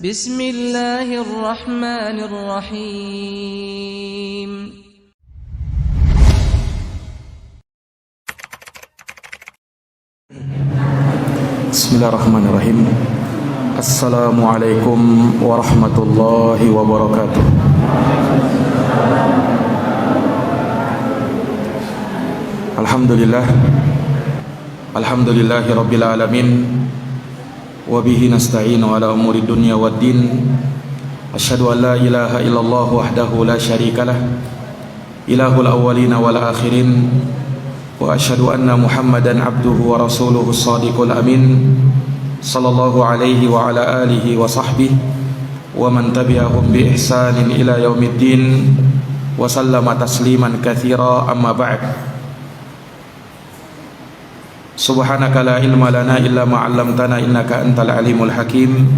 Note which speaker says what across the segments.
Speaker 1: Bismillahirrahmanirrahim.
Speaker 2: Bismillahirrahmanirrahim. Assalamualaikum warahmatullahi wabarakatuh. Alhamdulillahi rabbil alamin. Wabihi nasta'inu ala umuri dunya waddin. Asyhadu an la ilaha illallah wahdahu la syarikalah, ilahul awwalina wal akhirin. Wa asyhadu anna Muhammadan abduhu wa rasuluhu shadiqul amin. Sallallahu alaihi wa ala alihi wa sahbihi wa man tabi'ahum bi ihsanin ila yaumiddin. Wa sallama tasliman katsira, amma ba'd. Subhanaka la ilma lana illa ma 'allamtana innaka antal alimul hakim.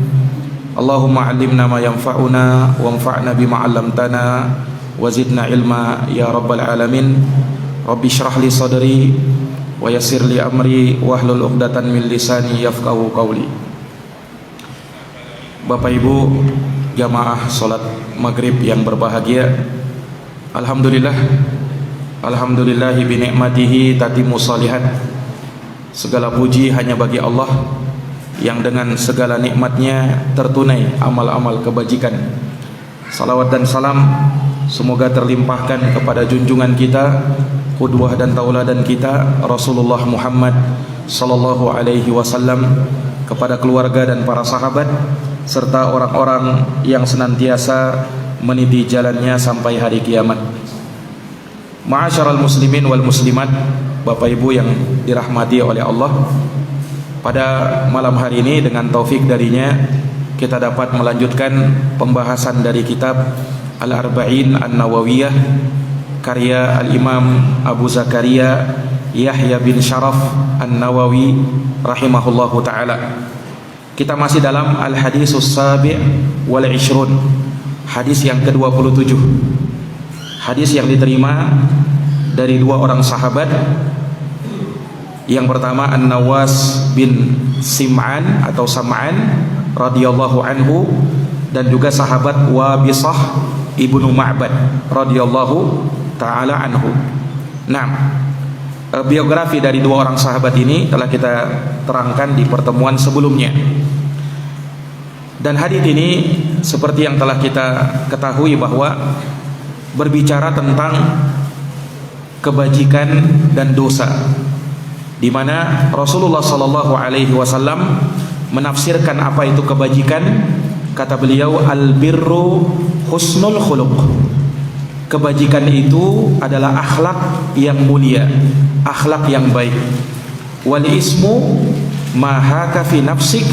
Speaker 2: Allahumma 'allimna ma yanfa'una wanfa'na bima 'allamtana wa zidna ilma ya rabbal alamin. Rabbi shrah li sadri wa yassir li amri wahlul 'uqdatan min lisani yafqahu qawli. Bapak Ibu jamaah salat maghrib yang berbahagia, alhamdulillahi bi ni'matihi tatimmu shalihat. Segala puji hanya bagi Allah yang dengan segala nikmatnya tertunai amal-amal kebajikan. Salawat dan salam semoga terlimpahkan kepada junjungan kita, qudwah dan tauladan kita, Rasulullah Muhammad sallallahu alaihi wasallam, kepada keluarga dan para sahabat serta orang-orang yang senantiasa meniti jalannya sampai hari kiamat. Ma'asyaral muslimin wal muslimat, Bapak Ibu yang dirahmati oleh Allah, pada malam hari ini dengan taufik darinya kita dapat melanjutkan pembahasan dari kitab Al-Arba'in An-Nawawiyah karya Al-Imam Abu Zakaria Yahya bin Sharaf An-Nawawi rahimahullahu ta'ala. Kita masih dalam Al-Hadisus Sabi' wal Ishrun, hadis yang ke-27, hadis yang diterima dari dua orang sahabat. Yang pertama An-Nawas bin Sim'an atau Sam'an radhiyallahu anhu, dan juga sahabat Wabisah ibnu Ma'bad radhiyallahu ta'ala anhu. Nah, biografi dari dua orang sahabat ini telah kita terangkan di pertemuan sebelumnya. Dan hadis ini seperti yang telah kita ketahui bahwa berbicara tentang kebajikan dan dosa, di mana Rasulullah sallallahu alaihi wasallam menafsirkan apa itu kebajikan. Kata beliau, al-birru husnul khuluq. Kebajikan itu adalah akhlak yang mulia, akhlak yang baik. Wal ismu ma haka fi nafsik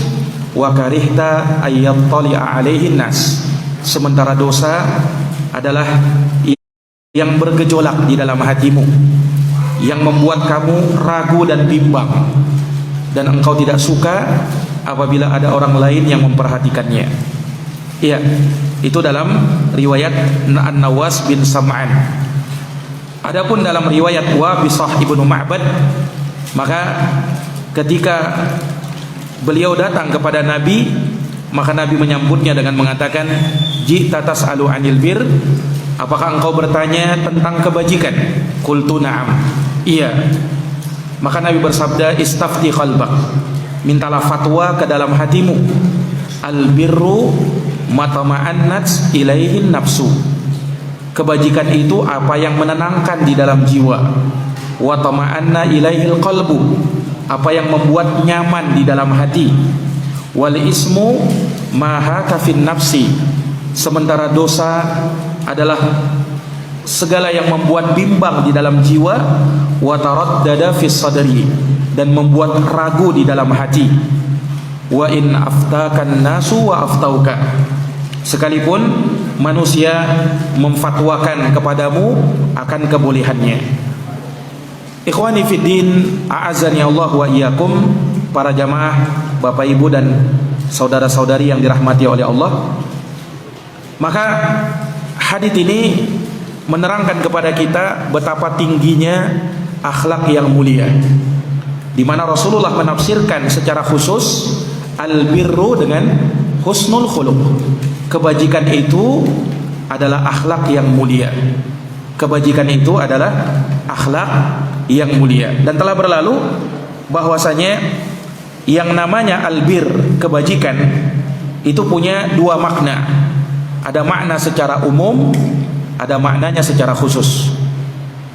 Speaker 2: wa karihta ayyattali'a alaihi nas. Sementara dosa adalah yang bergejolak di dalam hatimu, yang membuat kamu ragu dan bimbang, dan engkau tidak suka apabila ada orang lain yang memperhatikannya. Iya, itu dalam riwayat An-Nawas bin Sam'an. Adapun dalam riwayat Wabisah ibnu Ma'bad, maka ketika beliau datang kepada Nabi, maka Nabi menyambutnya dengan mengatakan, "Ji'ta tas'alu 'anil bir?" Apakah engkau bertanya tentang kebajikan? Qultu na'am. Iya. Maka Nabi bersabda, istafti qalbak. Mintalah fatwa ke dalam hatimu. Al-birru matama'annat ilaihin nafsu. Kebajikan itu apa yang menenangkan di dalam jiwa. Wa tama'anna ilaihil qalbu. Apa yang membuat nyaman di dalam hati. Wal ismu ma haka fin nafsi. Sementara dosa adalah segala yang membuat bimbang di dalam jiwa, wa taraddada fis sadri, dan membuat ragu di dalam hati. Wa in aftakan nasu wa aftauka. Sekalipun manusia memfatwakan kepadamu akan kebolehannya. Ikhwani fiddin, a'azani Allah wa iyyakum, para jamaah, Bapak Ibu dan saudara-saudari yang dirahmati oleh Allah. Maka hadits ini menerangkan kepada kita betapa tingginya akhlak yang mulia, di mana Rasulullah menafsirkan secara khusus al-birru dengan husnul khuluq. Kebajikan itu adalah akhlak yang mulia. Kebajikan itu adalah akhlak yang mulia. Dan telah berlalu bahwasanya yang namanya albir, kebajikan, itu punya dua makna. Ada makna secara umum, ada maknanya secara khusus.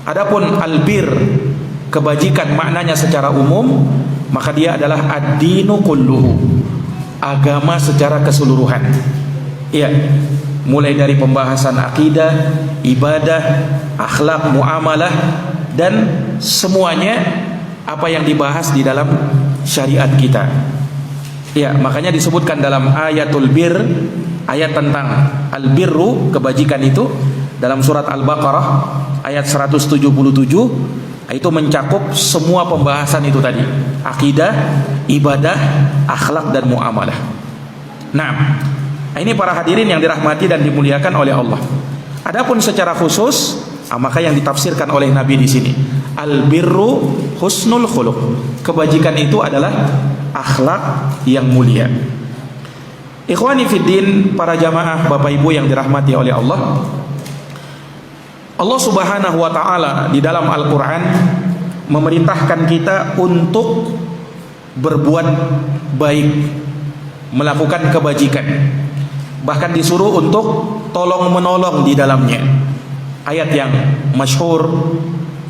Speaker 2: Adapun albir, kebajikan, maknanya secara umum, maka dia adalah ad-dinu kulluhu, agama secara keseluruhan. Iya, mulai dari pembahasan akidah, ibadah, akhlak, muamalah, dan semuanya apa yang dibahas di dalam syariat kita. Ya, makanya disebutkan dalam ayatul bir, ayat tentang albirru, kebajikan itu, dalam surat Al-Baqarah ayat 177, itu mencakup semua pembahasan itu tadi, akidah, ibadah, akhlak, dan muamalah. Nah, ini para hadirin yang dirahmati dan dimuliakan oleh Allah. Adapun secara khusus, maka yang ditafsirkan oleh Nabi di sini, albirru husnul khuluq. Kebajikan itu adalah akhlak yang mulia. Ikhwani fiddin, para jamaah Bapak Ibu yang dirahmati oleh Allah. Allah Subhanahu wa taala di dalam Al-Qur'an memerintahkan kita untuk berbuat baik, melakukan kebajikan. Bahkan disuruh untuk tolong menolong di dalamnya. Ayat yang masyhur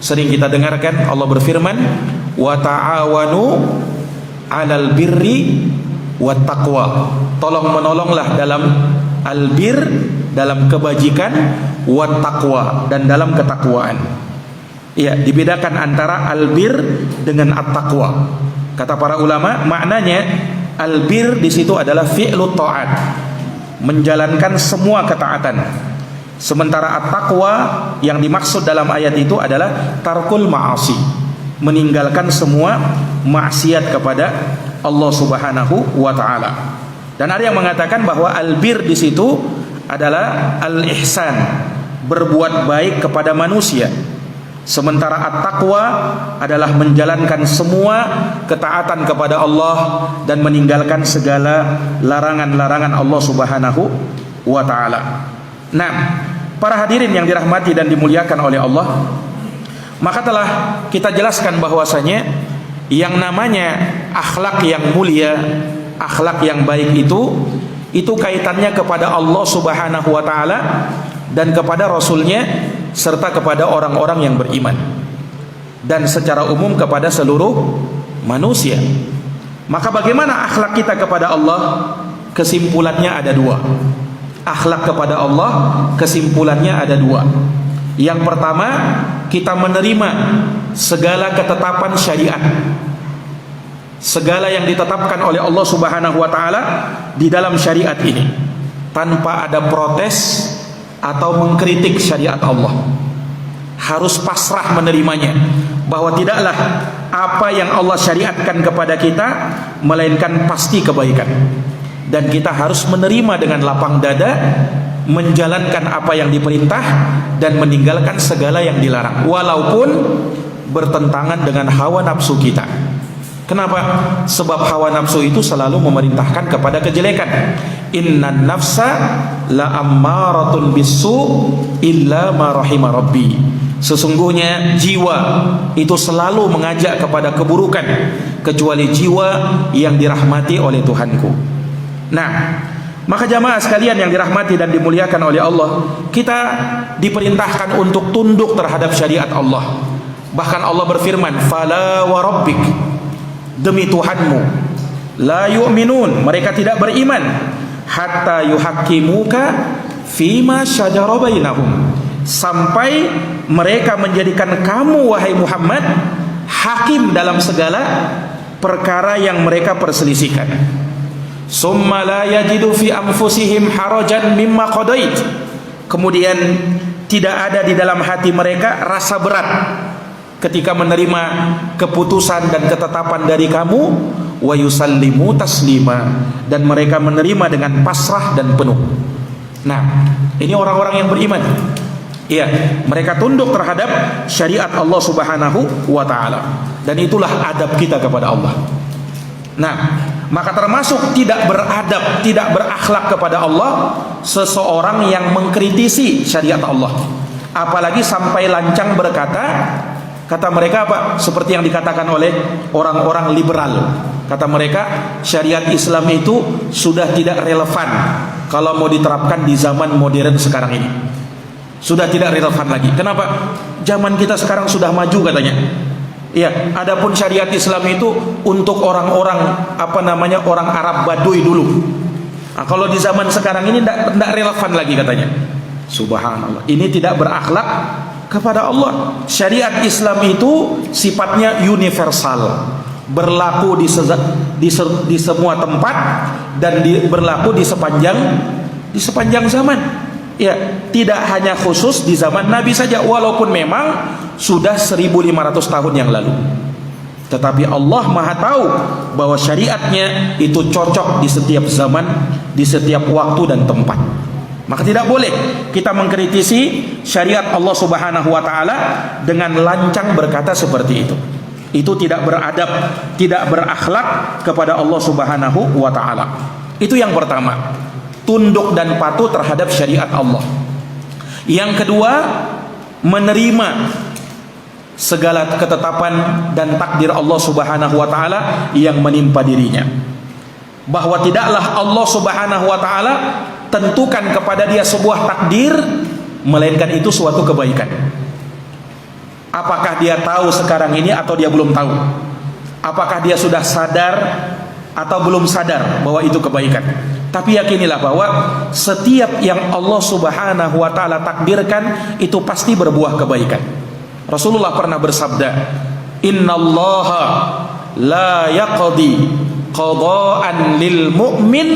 Speaker 2: sering kita dengarkan, Allah berfirman, wa ta'awanu 'alal birri wat taqwa. Tolong menolonglah dalam albir, dalam kebajikan, wat taqwa, dan dalam ketakwaan. Ya, dibedakan antara albir dengan at-taqwa. Kata para ulama, maknanya albir di situ adalah fi'lut ta'at, menjalankan semua ketaatan. Sementara at-taqwa yang dimaksud dalam ayat itu adalah tarkul ma'asi, meninggalkan semua maksiat kepada Allah Subhanahu wa taala. Dan ada yang mengatakan bahwa albir di situ adalah al-ihsan, berbuat baik kepada manusia. Sementara at-taqwa adalah menjalankan semua ketaatan kepada Allah dan meninggalkan segala larangan-larangan Allah Subhanahu wa taala. Nah, para hadirin yang dirahmati dan dimuliakan oleh Allah, maka telah kita jelaskan bahwasanya yang namanya akhlak yang mulia, akhlak yang baik itu kaitannya kepada Allah Subhanahu wa taala dan kepada Rasulnya, serta kepada orang-orang yang beriman, dan secara umum kepada seluruh manusia. Maka bagaimana akhlak kita kepada Allah? Kesimpulannya ada dua. Akhlak kepada Allah, kesimpulannya ada dua. Yang pertama, kita menerima segala ketetapan syariat, segala yang ditetapkan oleh Allah Subhanahu wa taala di dalam syariat ini, tanpa ada protes atau mengkritik syariat Allah. Harus pasrah menerimanya, bahwa tidaklah apa yang Allah syariatkan kepada kita melainkan pasti kebaikan, dan kita harus menerima dengan lapang dada, menjalankan apa yang diperintah dan meninggalkan segala yang dilarang, walaupun bertentangan dengan hawa nafsu kita. Kenapa? Sebab hawa nafsu itu selalu memerintahkan kepada kejelekan. Innan nafsa la ammaratun bisu illa ma rahima rabbi. Sesungguhnya jiwa itu selalu mengajak kepada keburukan, kecuali jiwa yang dirahmati oleh Tuhanku. Nah, maka jamaah sekalian yang dirahmati dan dimuliakan oleh Allah, kita diperintahkan untuk tunduk terhadap syariat Allah. Bahkan Allah berfirman, fala wa rabbik, demi Tuhanmu, la yu'minun, mereka tidak beriman, hatta yuhaqqimuka fima syajara bainahum, sampai mereka menjadikan kamu wahai Muhammad hakim dalam segala perkara yang mereka perselisihkan. Summa la yajidu fi anfusihim harajan mimma qadait, kemudian tidak ada di dalam hati mereka rasa berat ketika menerima keputusan dan ketetapan dari kamu, wa yusallimu taslima, dan mereka menerima dengan pasrah dan penuh. Nah, ini orang-orang yang beriman. Iya, mereka tunduk terhadap syariat Allah Subhanahu wa taala, dan itulah adab kita kepada Allah. Nah, Maka termasuk tidak beradab, tidak berakhlak kepada Allah seseorang yang mengkritisi syariat Allah, apalagi sampai lancang berkata, kata mereka apa? Seperti yang dikatakan oleh orang-orang liberal. Kata mereka, syariat Islam itu sudah tidak relevan kalau mau diterapkan di zaman modern sekarang ini. Sudah tidak relevan lagi. Kenapa? Zaman kita sekarang sudah maju katanya. Ya, adapun syariat Islam itu untuk orang-orang orang Arab Baduy dulu. Nah, kalau di zaman sekarang ini tidak relevan lagi katanya. Subhanallah. Ini tidak berakhlak kepada Allah. Syariat Islam itu sifatnya universal, berlaku di semua tempat dan berlaku di sepanjang zaman. Ya, tidak hanya khusus di zaman Nabi saja, walaupun memang sudah 1500 tahun yang lalu. Tetapi Allah Maha tahu bahwa syariatnya itu cocok di setiap zaman, di setiap waktu dan tempat. Maka tidak boleh kita mengkritisi syariat Allah Subhanahu wa taala dengan lancang berkata seperti itu. Itu tidak beradab, tidak berakhlak kepada Allah Subhanahu wa taala. Itu yang pertama, tunduk dan patuh terhadap syariat Allah. Yang kedua, menerima segala ketetapan dan takdir Allah Subhanahu wa taala yang menimpa dirinya. Bahwa tidaklah Allah Subhanahu wa taala tentukan kepada dia sebuah takdir, melainkan itu suatu kebaikan. Apakah dia tahu sekarang ini atau dia belum tahu? Apakah dia sudah sadar atau belum sadar bahwa itu kebaikan? Tapi yakinilah bahwa setiap yang Allah Subhanahu wa taala takdirkan itu pasti berbuah kebaikan. Rasulullah pernah bersabda, "Innallaha la yaqdi qada'an lil mu'min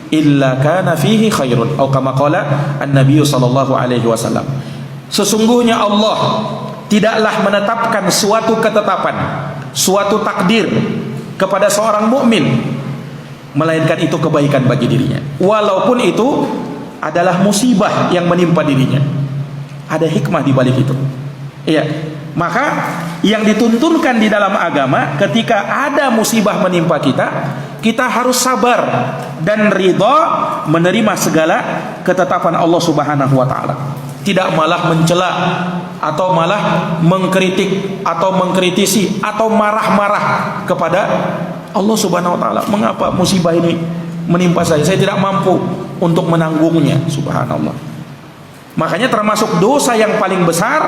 Speaker 2: illa kana fihi khairun." Atau kama qala an-nabiy sallallahu alaihi wasallam. Sesungguhnya Allah tidaklah menetapkan suatu ketetapan, suatu takdir kepada seorang mukmin, melainkan itu kebaikan bagi dirinya, walaupun itu adalah musibah yang menimpa dirinya. Ada hikmah di balik itu. Iya. Maka yang dituntunkan di dalam agama, ketika ada musibah menimpa kita, kita harus sabar dan ridha menerima segala ketetapan Allah Subhanahu wa taala. Tidak malah mencela atau malah mengkritik atau mengkritisi atau marah-marah kepada Allah Subhanahu wa taala. Mengapa musibah ini menimpa saya? Saya tidak mampu untuk menanggungnya. Subhanallah. Makanya termasuk dosa yang paling besar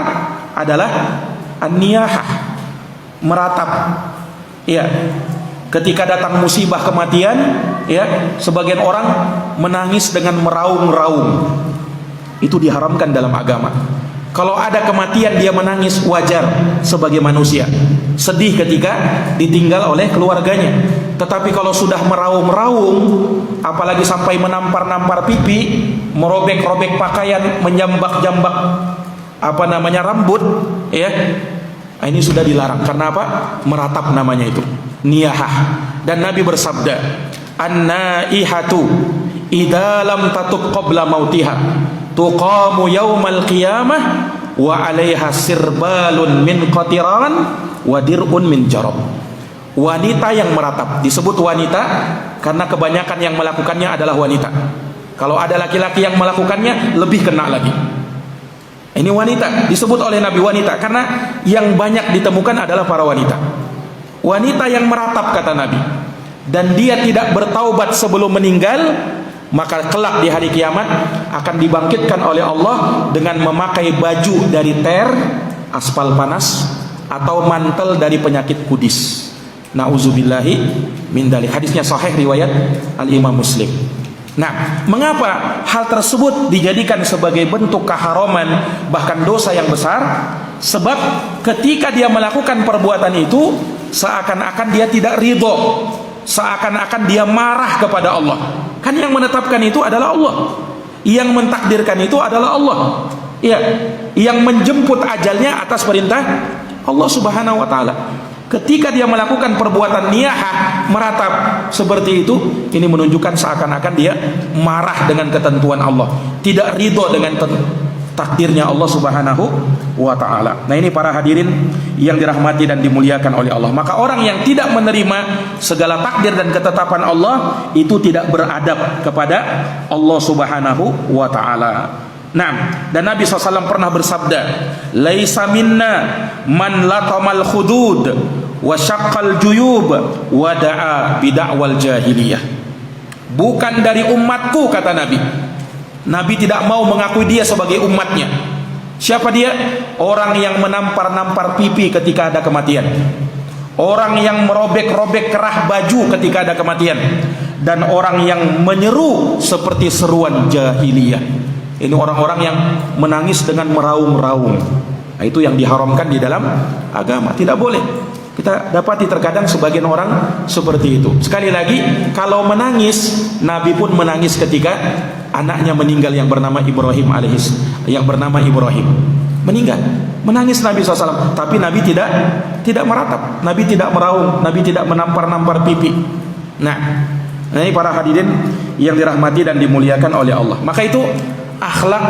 Speaker 2: adalah an-niyahah, meratap. Ya. Ketika datang musibah kematian, ya, sebagian orang menangis dengan meraung-raung. Itu diharamkan dalam agama. Kalau ada kematian dia menangis, wajar sebagai manusia. Sedih ketika ditinggal oleh keluarganya. Tetapi kalau sudah meraung-raung, apalagi sampai menampar-nampar pipi, merobek-robek pakaian, menjambak-jambak rambut, ya, ini sudah dilarang. Karena apa? Meratap namanya itu, niyahah. Dan Nabi bersabda, "An-naihatu idza lam tatub qabla mautiha tuqamu yaumal qiyamah wa 'alaiha sirbalun min qatiran wa dir'un min jarab." Wanita yang meratap disebut wanita karena kebanyakan yang melakukannya adalah wanita. Kalau ada laki-laki yang melakukannya lebih kena lagi. Ini wanita, disebut oleh Nabi wanita karena yang banyak ditemukan adalah para wanita. Wanita yang meratap kata Nabi, dan dia tidak bertaubat sebelum meninggal, maka kelak di hari kiamat akan dibangkitkan oleh Allah dengan memakai baju dari ter, aspal panas, atau mantel dari penyakit kudis. Nauzubillahi min dzalik. Hadisnya sahih riwayat Al-Imam Muslim. Nah, mengapa hal tersebut dijadikan sebagai bentuk keharaman, bahkan dosa yang besar? Sebab ketika dia melakukan perbuatan itu, seakan-akan dia tidak ridho, seakan-akan dia marah kepada Allah. Kan yang menetapkan itu adalah Allah, yang mentakdirkan itu adalah Allah, ya, yang menjemput ajalnya atas perintah Allah Subhanahu wa taala. Ketika dia melakukan perbuatan niyahah, meratap seperti itu, ini menunjukkan seakan-akan dia marah dengan ketentuan Allah, tidak ridho dengan takdirnya Allah Subhanahu wa taala. Nah, ini para hadirin yang dirahmati dan dimuliakan oleh Allah. Maka orang yang tidak menerima segala takdir dan ketetapan Allah itu tidak beradab kepada Allah Subhanahu wa taala. Nah, dan Nabi SAW pernah bersabda, "Laisa minna man latamal khudud wa syaqqal juyub wa da'a bid'awal jahiliyah." Bukan dari umatku, kata Nabi. Nabi tidak mau mengakui dia sebagai umatnya. Siapa dia? Orang yang menampar-nampar pipi ketika ada kematian, orang yang merobek-robek kerah baju ketika ada kematian, dan orang yang menyeru seperti seruan jahiliyah. Ini orang-orang yang menangis dengan meraung-raung. Nah, itu yang diharamkan di dalam agama. Tidak boleh. Kita dapati terkadang sebagian orang seperti itu. Sekali lagi, kalau menangis, Nabi pun menangis ketika anaknya meninggal yang bernama Ibrahim meninggal. Menangis Nabi SAW, tapi Nabi tidak meratap, Nabi tidak meraung, Nabi tidak menampar-nampar pipi. Nah, ini para hadirin yang dirahmati dan dimuliakan oleh Allah. Maka itu akhlak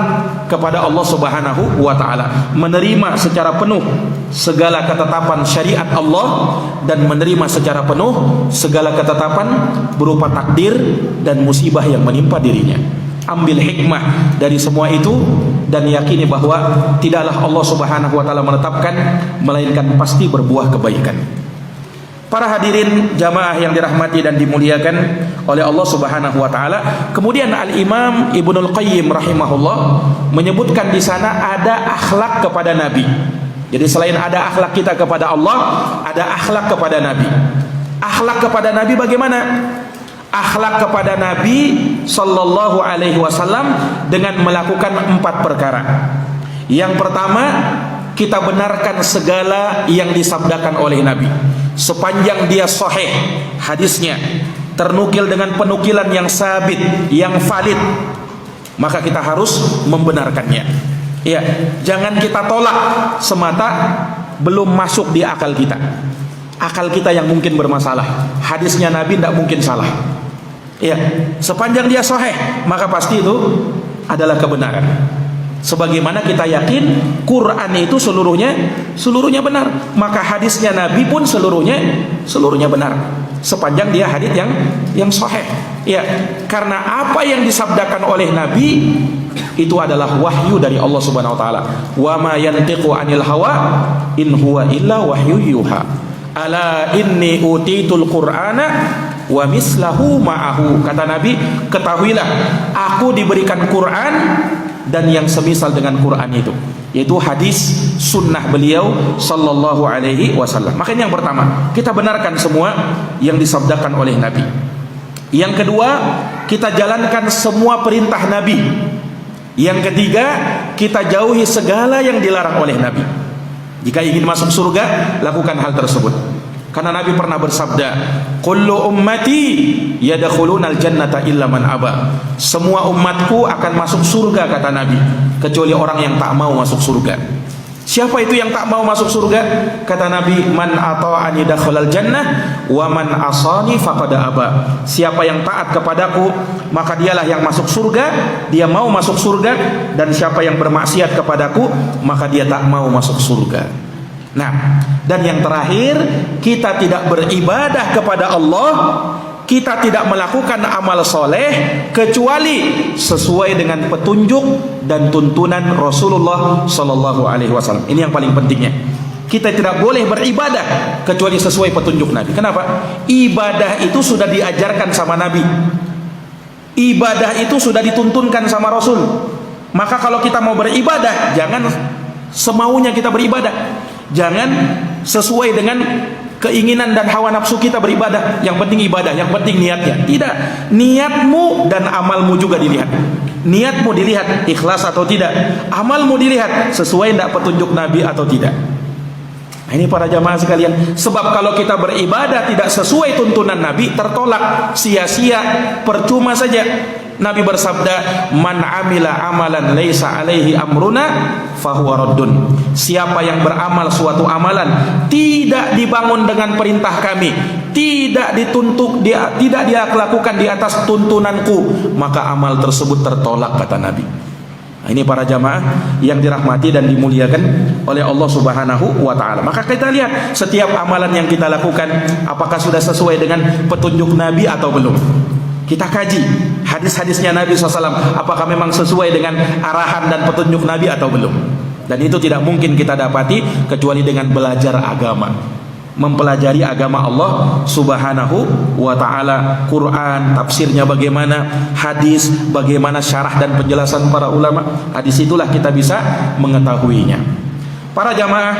Speaker 2: kepada Allah Subhanahu wa taala, menerima secara penuh segala ketetapan syariat Allah dan menerima secara penuh segala ketetapan berupa takdir dan musibah yang menimpa dirinya. Ambil hikmah dari semua itu dan yakini bahwa tidaklah Allah Subhanahu wa taala menetapkan melainkan pasti berbuah kebaikan. Para hadirin jamaah yang dirahmati dan dimuliakan oleh Allah Subhanahu wa taala. Kemudian Al-Imam Ibnul Qayyim rahimahullah menyebutkan di sana ada akhlak kepada Nabi. Jadi selain ada akhlak kita kepada Allah, ada akhlak kepada Nabi. Akhlak kepada Nabi bagaimana? Akhlak kepada Nabi sallallahu alaihi wasallam dengan melakukan 4 perkara. Yang pertama, kita benarkan segala yang disabdakan oleh Nabi sepanjang dia sahih hadisnya, ternukil dengan penukilan yang sabit, yang valid, maka kita harus membenarkannya. Ya, jangan kita tolak semata belum masuk di akal kita. Akal kita yang mungkin bermasalah. Hadisnya Nabi tidak mungkin salah. Ya, sepanjang dia sahih, maka pasti itu adalah kebenaran. Sebagaimana kita yakin Quran itu seluruhnya benar, maka hadisnya Nabi pun seluruhnya benar sepanjang dia hadis yang sahih. Ya, karena apa yang disabdakan oleh Nabi itu adalah wahyu dari Allah Subhanahu wa taala. Wa ma yantiqu 'anil hawa in huwa illa wahyu yuha. Ala inni utitul Qur'ana wa mislahu ma'ahu. Kata Nabi, ketahuilah aku diberikan Quran dan yang semisal dengan Quran itu, yaitu hadis sunnah beliau sallallahu alaihi wasallam. Makanya yang pertama, kita benarkan semua yang disabdakan oleh Nabi. Yang kedua, kita jalankan semua perintah Nabi. Yang ketiga, kita jauhi segala yang dilarang oleh Nabi. Jika ingin masuk surga, lakukan hal tersebut. Karena Nabi pernah bersabda, "Kullu ummati yadkhulunal jannata illa man aba." Semua umatku akan masuk surga, kata Nabi, kecuali orang yang tak mau masuk surga. Siapa itu yang tak mau masuk surga? Kata Nabi, "Man ata'ani dakhalal jannah wa man asani faqad aba." Siapa yang taat kepadaku, maka dialah yang masuk surga, dia mau masuk surga, dan siapa yang bermaksiat kepadaku, maka dia tak mau masuk surga. Nah, dan yang terakhir, kita tidak beribadah kepada Allah, kita tidak melakukan amal soleh kecuali sesuai dengan petunjuk dan tuntunan Rasulullah Sallallahu Alaihi Wasallam. Ini yang paling pentingnya. Kita tidak boleh beribadah kecuali sesuai petunjuk Nabi. Kenapa? Ibadah itu sudah diajarkan sama Nabi. Ibadah itu sudah dituntunkan sama Rasul. Maka kalau kita mau beribadah, jangan semaunya kita beribadah. Jangan sesuai dengan keinginan dan hawa nafsu kita beribadah. Yang penting ibadah, yang penting niatnya. Tidak, niatmu dan amalmu juga dilihat. Niatmu dilihat ikhlas atau tidak, amalmu dilihat sesuai tidak petunjuk Nabi atau tidak. Nah, ini para jamaah sekalian, sebab kalau kita beribadah tidak sesuai tuntunan Nabi, tertolak, sia-sia, percuma saja. Nabi bersabda, "Man amila amalan laisa alaihi amruna fahuwa raddun." Siapa yang beramal suatu amalan tidak dibangun dengan perintah kami, tidak dia lakukan di atas tuntunanku, maka amal tersebut tertolak, kata Nabi. Nah, ini para jamaah yang dirahmati dan dimuliakan oleh Allah Subhanahu wa taala. Maka kita lihat setiap amalan yang kita lakukan apakah sudah sesuai dengan petunjuk Nabi atau belum. Kita kaji hadis-hadisnya Nabi SAW, apakah memang sesuai dengan arahan dan petunjuk Nabi atau belum. Dan itu tidak mungkin kita dapati kecuali dengan belajar agama, mempelajari agama Allah Subhanahu wa taala, Quran, tafsirnya bagaimana, hadis, bagaimana syarah dan penjelasan para ulama. Hadis itulah kita bisa mengetahuinya. Para jamaah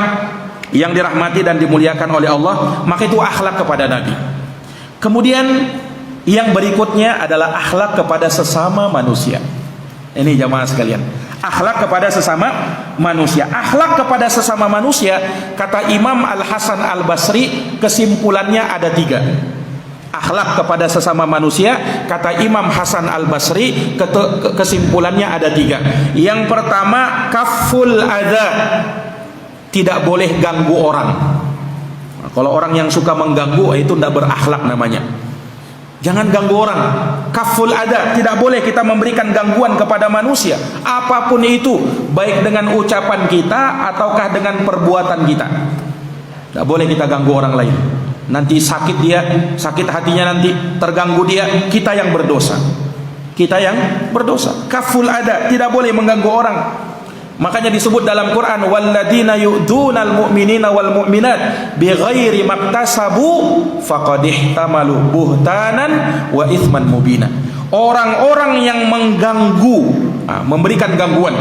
Speaker 2: yang dirahmati dan dimuliakan oleh Allah, maka itu akhlak kepada Nabi. Kemudian yang berikutnya adalah akhlak kepada sesama manusia. Ini jamaah sekalian, akhlak kepada sesama manusia. Akhlak kepada sesama manusia, kata Imam Al-Hasan Al-Basri, kesimpulannya ada 3. Akhlak kepada sesama manusia, kata Imam Hasan Al-Basri, kesimpulannya ada 3. Yang pertama, kaful adza, tidak boleh ganggu orang. Nah, kalau orang yang suka mengganggu, itu tidak berakhlak namanya. Jangan ganggu orang. Kaful ada, tidak boleh kita memberikan gangguan kepada manusia, apapun itu, baik dengan ucapan kita ataukah dengan perbuatan kita. Tidak boleh kita ganggu orang lain. Nanti sakit dia, sakit hatinya, nanti terganggu dia, kita yang berdosa. Kita yang berdosa. Kaful ada, tidak boleh mengganggu orang. Makanya disebut dalam Quran, walladzina yu'dunal mu'minina wal mu'minat bighairi maktasabu faqad ihtamalu buhtanan wa itsman mubina. Orang-orang yang mengganggu, memberikan gangguan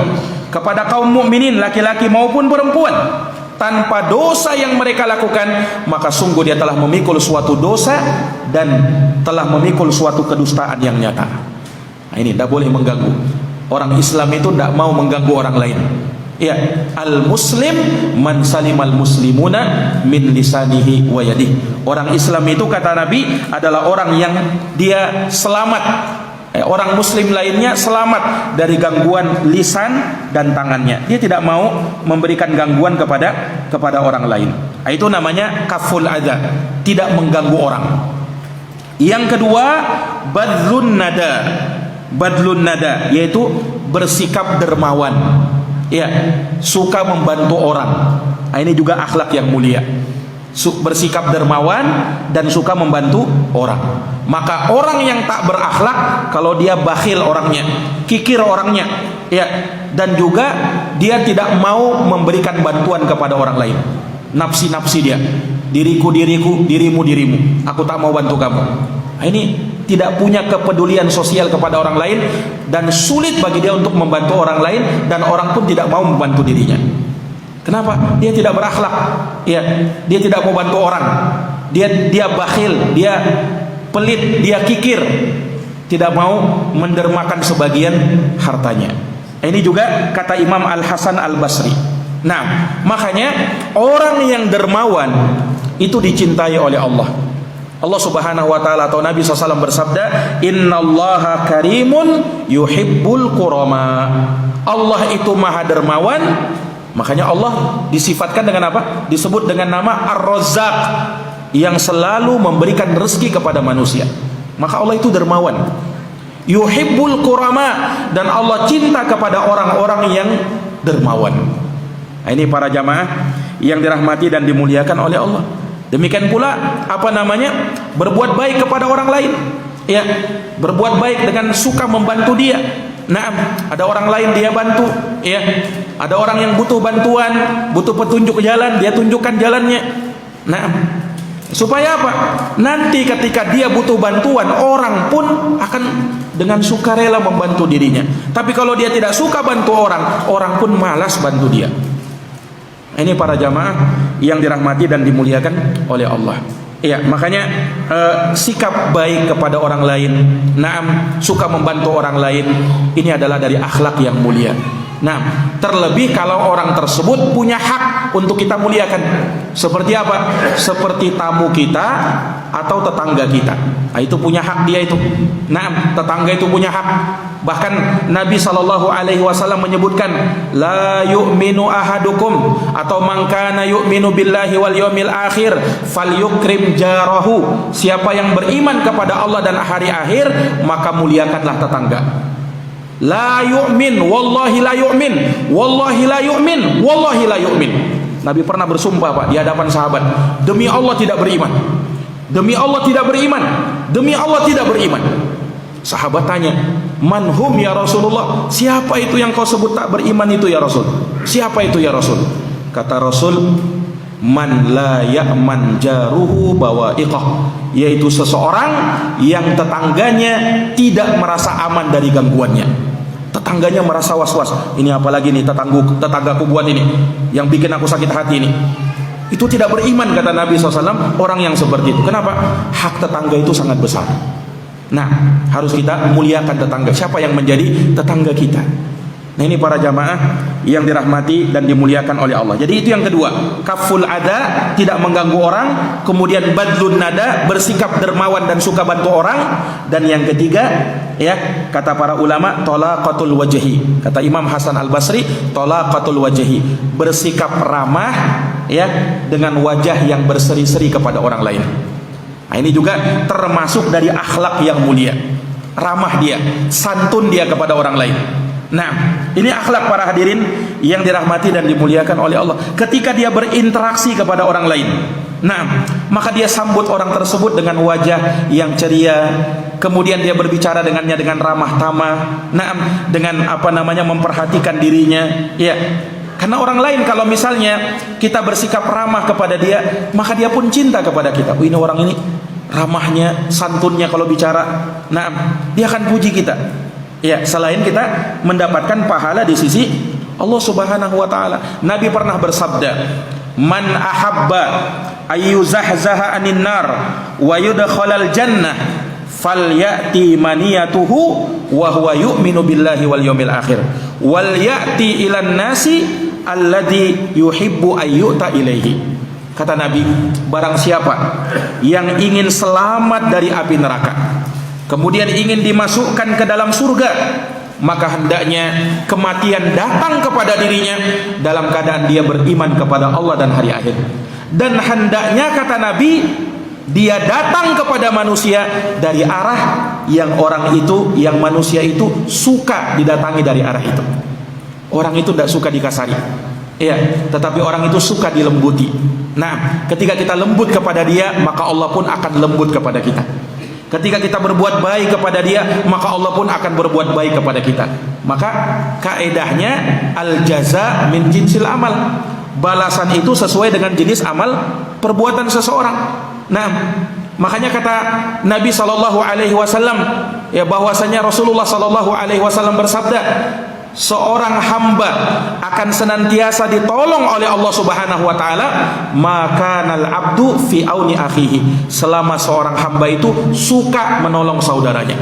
Speaker 2: kepada kaum mukminin laki-laki maupun perempuan tanpa dosa yang mereka lakukan, maka sungguh dia telah memikul suatu dosa dan telah memikul suatu kedustaan yang nyata. Nah, ini tidak boleh mengganggu. Orang Islam itu tidak mau mengganggu orang lain. Ya, al-muslim man salimal muslimuna min lisanihi wa yadihi. Orang Islam itu, kata Nabi, adalah orang yang dia selamat. Orang muslim lainnya selamat dari gangguan lisan dan tangannya. Dia tidak mau memberikan gangguan kepada orang lain. Itu namanya kaful adza, tidak mengganggu orang. Yang kedua, badlun nada. Badlun nada, yaitu bersikap dermawan, ya, suka membantu orang. Nah, ini juga akhlak yang mulia. Bersikap dermawan dan suka membantu orang. Maka orang yang tak berakhlak, kalau dia bakhil orangnya, kikir orangnya, ya, dan juga dia tidak mau memberikan bantuan kepada orang lain. Nafsi dia, diriku, dirimu, aku tak mau bantu kamu. Nah, ini tidak punya kepedulian sosial kepada orang lain dan sulit bagi dia untuk membantu orang lain, dan orang pun tidak mau membantu dirinya. Kenapa? Dia tidak berakhlak. Ya, dia tidak mau bantu orang. Dia bakhil, dia pelit, dia kikir, tidak mau mendermakan sebagian hartanya. Ini juga kata Imam Al-Hasan Al-Basri. Nah, makanya orang yang dermawan itu dicintai oleh Allah. Allah Subhanahu wa taala atau Nabi SAW bersabda, innallaha karimun yuhibbul kurama. Allah itu maha dermawan. Makanya Allah disifatkan dengan apa? Disebut dengan nama Ar-Razzaq, yang selalu memberikan rezeki kepada manusia. Maka Allah itu dermawan. Yuhibbul kurama, dan Allah cinta kepada orang-orang yang dermawan. Nah, ini para jamaah yang dirahmati dan dimuliakan oleh Allah. Demikian pula berbuat baik kepada orang lain, ya, berbuat baik dengan suka membantu dia. Nah, ada orang lain dia bantu, ya, ada orang yang butuh bantuan, butuh petunjuk jalan, dia tunjukkan jalannya. Nah, supaya apa? Nanti ketika dia butuh bantuan, orang pun akan dengan sukarela membantu dirinya. Tapi kalau dia tidak suka bantu orang, orang pun malas bantu dia. Ini para jamaah yang dirahmati dan dimuliakan oleh Allah. Ya, makanya sikap baik kepada orang lain, naam, suka membantu orang lain, ini adalah dari akhlak yang mulia. Nah, terlebih kalau orang tersebut punya hak untuk kita muliakan. Seperti apa? Seperti tamu kita atau tetangga kita. Nah, itu punya hak dia itu. Nah, tetangga itu punya hak. Bahkan Nabi SAW menyebutkan, la yu'minu ahadukum, atau man kana yu'minu billahi wal yawmil akhir falyukrim jarahu. Siapa yang beriman kepada Allah dan hari akhir, maka muliakanlah tetangga. La yu'min, wallahi la yu'min, wallahi la yu'min, wallahi la yu'min. Nabi pernah bersumpah Pak di hadapan sahabat, demi Allah tidak beriman. Demi Allah tidak beriman. Demi Allah tidak beriman. Sahabat tanya, "Man hum ya Rasulullah?" Siapa itu yang kau sebut tak beriman itu ya Rasul? Siapa itu ya Rasul? Kata Rasul, "Man la ya'man jaruhu bawa'iqah." Yaitu seseorang yang tetangganya tidak merasa aman dari gangguannya. Tetangganya merasa was-was. Ini apalagi nih tetanggaku buat ini, yang bikin aku sakit hati ini. Itu tidak beriman kata Nabi SAW. Orang yang seperti itu. Kenapa? Hak tetangga itu sangat besar. Nah, harus kita muliakan tetangga. Siapa yang menjadi tetangga kita? Nah, ini para jamaah yang dirahmati dan dimuliakan oleh Allah. Jadi itu yang kedua, kaful ada, tidak mengganggu orang. Kemudian badlun nada, bersikap dermawan dan suka bantu orang. Dan yang ketiga, ya, kata para ulama, talaqatul wajhi. Kata Imam Hasan Al-Basri, talaqatul wajhi, bersikap ramah, ya, dengan wajah yang berseri-seri kepada orang lain. Nah, ini juga termasuk dari akhlak yang mulia. Ramah dia, santun dia kepada orang lain. Nah, ini akhlak para hadirin yang dirahmati dan dimuliakan oleh Allah. Ketika dia berinteraksi kepada orang lain, nah, maka dia sambut orang tersebut dengan wajah yang ceria. Kemudian dia berbicara dengannya dengan ramah tamah. Nah, dengan memperhatikan dirinya. Ya, karena orang lain kalau misalnya kita bersikap ramah kepada dia, maka dia pun cinta kepada kita. Ini orang ini ramahnya, santunnya kalau bicara. Nah, dia akan puji kita. Ya, selain kita mendapatkan pahala di sisi Allah Subhanahu wa taala. Nabi pernah bersabda, "Man ahabba ayyuzahzaha 'anil nar wa yudkhalal jannah falyati maniyatuhu wa huwa yu'minu billahi wal yawmil akhir wal ya'ti ilan nasi alladhi yuhibbu ayyuta ilaihi." Kata Nabi, barang siapa yang ingin selamat dari api neraka, kemudian ingin dimasukkan ke dalam surga, maka hendaknya kematian datang kepada dirinya dalam keadaan dia beriman kepada Allah dan hari akhir. Dan hendaknya, kata Nabi, dia datang kepada manusia dari arah yang yang manusia itu suka didatangi dari arah itu. Orang itu tidak suka dikasari, ya, tetapi orang itu suka dilembuti. Nah, ketika kita lembut kepada dia, maka Allah pun akan lembut kepada kita. Ketika kita berbuat baik kepada dia, maka Allah pun akan berbuat baik kepada kita. Maka kaedahnya al-jaza min jinsil amal. Balasan itu sesuai dengan jenis amal perbuatan seseorang. Nah, makanya kata Nabi SAW, ya, bahwasanya Rasulullah SAW bersabda, seorang hamba akan senantiasa ditolong oleh Allah Subhanahu wa taala, maka nal abdu fi auni akhihi, selama seorang hamba itu suka menolong saudaranya.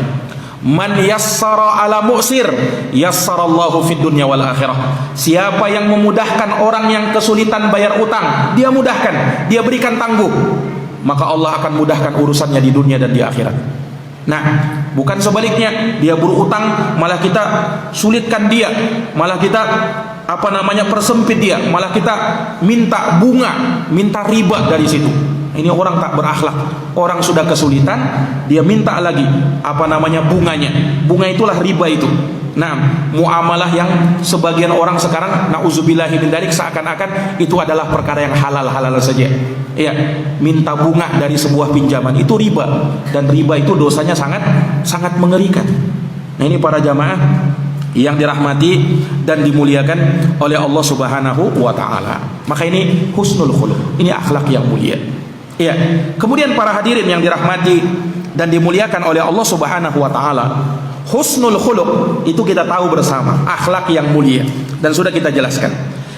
Speaker 2: Man yassara ala mu'sir yassarallahu fid dunya wal akhirah. Siapa yang memudahkan orang yang kesulitan bayar utang, dia mudahkan, dia berikan tangguh, maka Allah akan mudahkan urusannya di dunia dan di akhirat. Nah, bukan sebaliknya, dia berutang malah kita sulitkan dia, malah kita persempit dia, malah kita minta bunga, minta riba dari situ. Ini orang tak berakhlak. Orang sudah kesulitan, dia minta lagi bunganya. Bunga itulah riba itu. Nah, muamalah yang sebagian orang sekarang nauzubillahi min dzalik seakan-akan itu adalah perkara yang halal saja. Ya, minta bunga dari sebuah pinjaman itu riba, dan riba itu dosanya sangat mengerikan. Nah, ini para jamaah yang dirahmati dan dimuliakan oleh Allah Subhanahu wa taala. Maka ini husnul khuluq, ini akhlak yang mulia. Ya, kemudian para hadirin yang dirahmati dan dimuliakan oleh Allah Subhanahu wa taala, husnul khuluq itu kita tahu bersama, akhlak yang mulia, dan sudah kita jelaskan.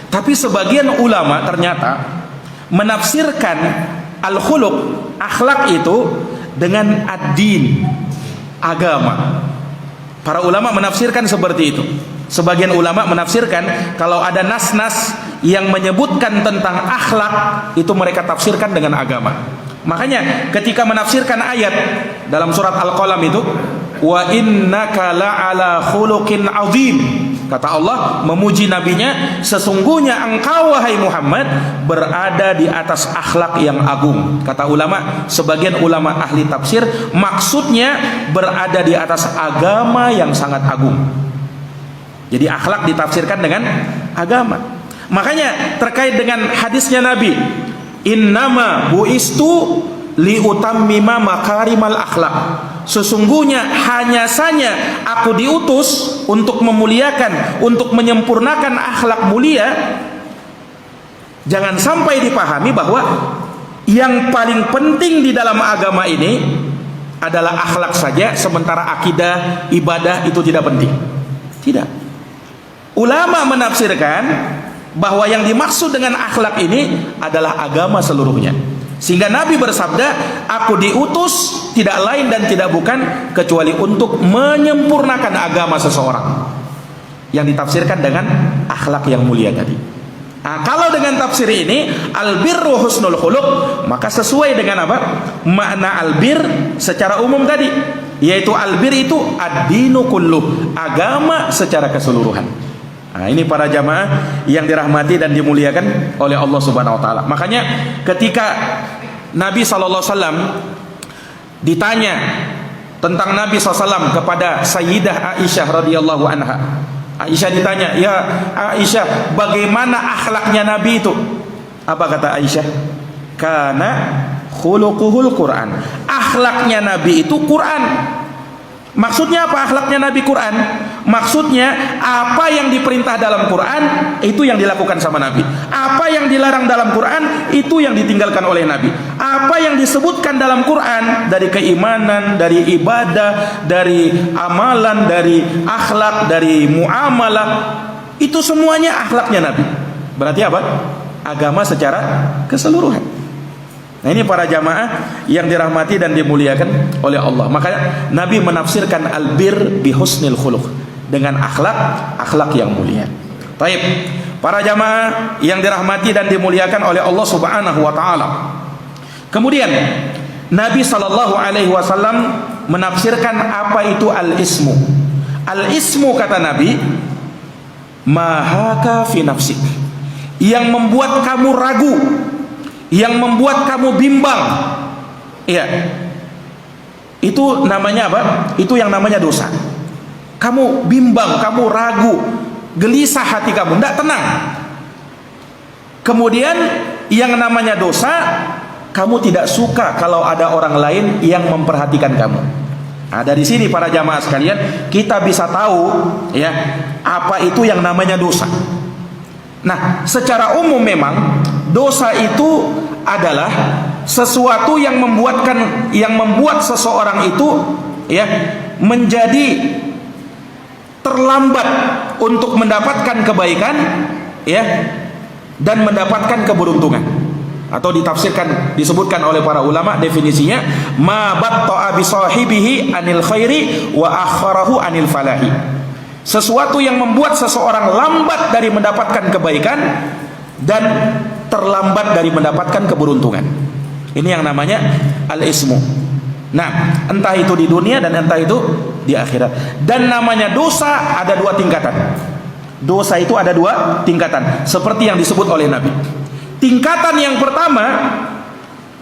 Speaker 2: Tapi sebagian ulama ternyata menafsirkan al-khuluq, akhlak itu, dengan ad-din, agama. Para ulama menafsirkan seperti itu. Sebagian ulama menafsirkan kalau ada nas-nas yang menyebutkan tentang akhlak, itu mereka tafsirkan dengan agama. Makanya ketika menafsirkan ayat dalam surat Al-Qalam itu, wa innaka la'ala khuluqin azim, kata Allah memuji nabinya, sesungguhnya engkau wahai Muhammad berada di atas akhlak yang agung. Kata ulama, sebagian ulama ahli tafsir, maksudnya berada di atas agama yang sangat agung. Jadi akhlak ditafsirkan dengan agama. Makanya terkait dengan hadisnya Nabi, innama buistu liutammima makarimal akhlak. Sesungguhnya hanya saja aku diutus untuk memuliakan, untuk menyempurnakan akhlak mulia. Jangan sampai dipahami bahwa yang paling penting di dalam agama ini adalah akhlak saja, sementara akidah, ibadah itu tidak penting. Tidak. Ulama menafsirkan bahwa yang dimaksud dengan akhlak ini adalah agama seluruhnya. Sehingga Nabi bersabda, aku diutus tidak lain dan tidak bukan kecuali untuk menyempurnakan agama seseorang. Yang ditafsirkan dengan akhlak yang mulia tadi. Nah, kalau dengan tafsir ini albirru husnul khuluq, maka sesuai dengan apa? Makna albir secara umum tadi, yaitu albir itu ad-dinu kulluh, agama secara keseluruhan. Nah, ini para jamaah yang dirahmati dan dimuliakan oleh Allah Subhanahu wa taala. Makanya ketika Nabi sallallahu alaihi wasallam ditanya tentang Nabi SAW kepada Sayyidah Aisyah radhiyallahu anha. Aisyah ditanya, "Ya Aisyah, bagaimana akhlaknya Nabi itu?" Apa kata Aisyah? "Kana khuluquhul Quran." Akhlaknya Nabi itu Quran. Maksudnya apa akhlaknya Nabi Quran? Maksudnya apa yang diperintah dalam Quran itu yang dilakukan sama Nabi. Apa yang dilarang dalam Quran itu yang ditinggalkan oleh Nabi. Apa yang disebutkan dalam Quran dari keimanan, dari ibadah, dari amalan, dari akhlak, dari muamalah, itu semuanya akhlaknya Nabi. Berarti apa? Agama secara keseluruhan. Nah, ini para jamaah yang dirahmati dan dimuliakan oleh Allah. Maka Nabi menafsirkan albir bihusnil khuluq, dengan akhlak yang mulia. Baik, para jamaah yang dirahmati dan dimuliakan oleh Allah Subhanahu wa taala. Kemudian Nabi sallallahu alaihi wasallam menafsirkan apa itu al-ismu. Al-ismu kata Nabi, mahaka fi nafsik, yang membuat kamu ragu, yang membuat kamu bimbang. Iya. Itu namanya apa? Itu yang namanya dosa. Kamu bimbang, kamu ragu, gelisah hati kamu, tidak tenang. Kemudian yang namanya dosa, kamu tidak suka kalau ada orang lain yang memperhatikan kamu. Nah, dari sini para jamaah sekalian, kita bisa tahu ya, apa itu yang namanya dosa. Nah, secara umum memang dosa itu adalah sesuatu yang membuat seseorang itu ya menjadi terlambat untuk mendapatkan kebaikan ya, dan mendapatkan keberuntungan. Atau disebutkan oleh para ulama definisinya, ma batta'a bi sahibihi anil khairi wa akharahu anil falahi. Sesuatu yang membuat seseorang lambat dari mendapatkan kebaikan dan terlambat dari mendapatkan keberuntungan. Ini yang namanya al-ismu. Nah, entah itu di dunia dan entah itu di akhirat. Dan namanya dosa ada dua tingkatan. Dosa itu ada dua tingkatan, seperti yang disebut oleh Nabi. Tingkatan yang pertama,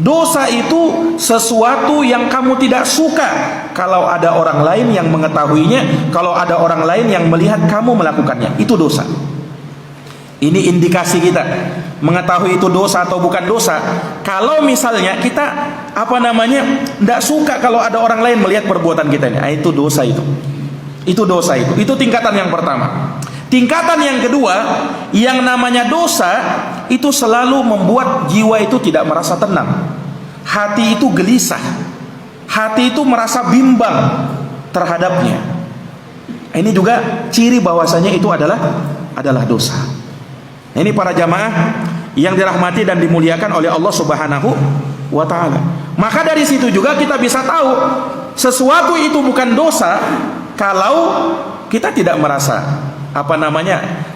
Speaker 2: dosa itu sesuatu yang kamu tidak suka kalau ada orang lain yang mengetahuinya, kalau ada orang lain yang melihat kamu melakukannya. Itu dosa. Ini indikasi kita mengetahui itu dosa atau bukan dosa. Kalau misalnya kita tidak suka kalau ada orang lain melihat perbuatan kita ini, itu dosa itu. Itu dosa itu. Itu tingkatan yang pertama. Tingkatan yang kedua, yang namanya dosa itu selalu membuat jiwa itu tidak merasa tenang. Hati itu gelisah. Hati itu merasa bimbang terhadapnya. Ini juga ciri bahwasanya itu adalah dosa. Ini para jamaah yang dirahmati dan dimuliakan oleh Allah Subhanahu wa taala. Maka dari situ juga kita bisa tahu sesuatu itu bukan dosa kalau kita tidak merasa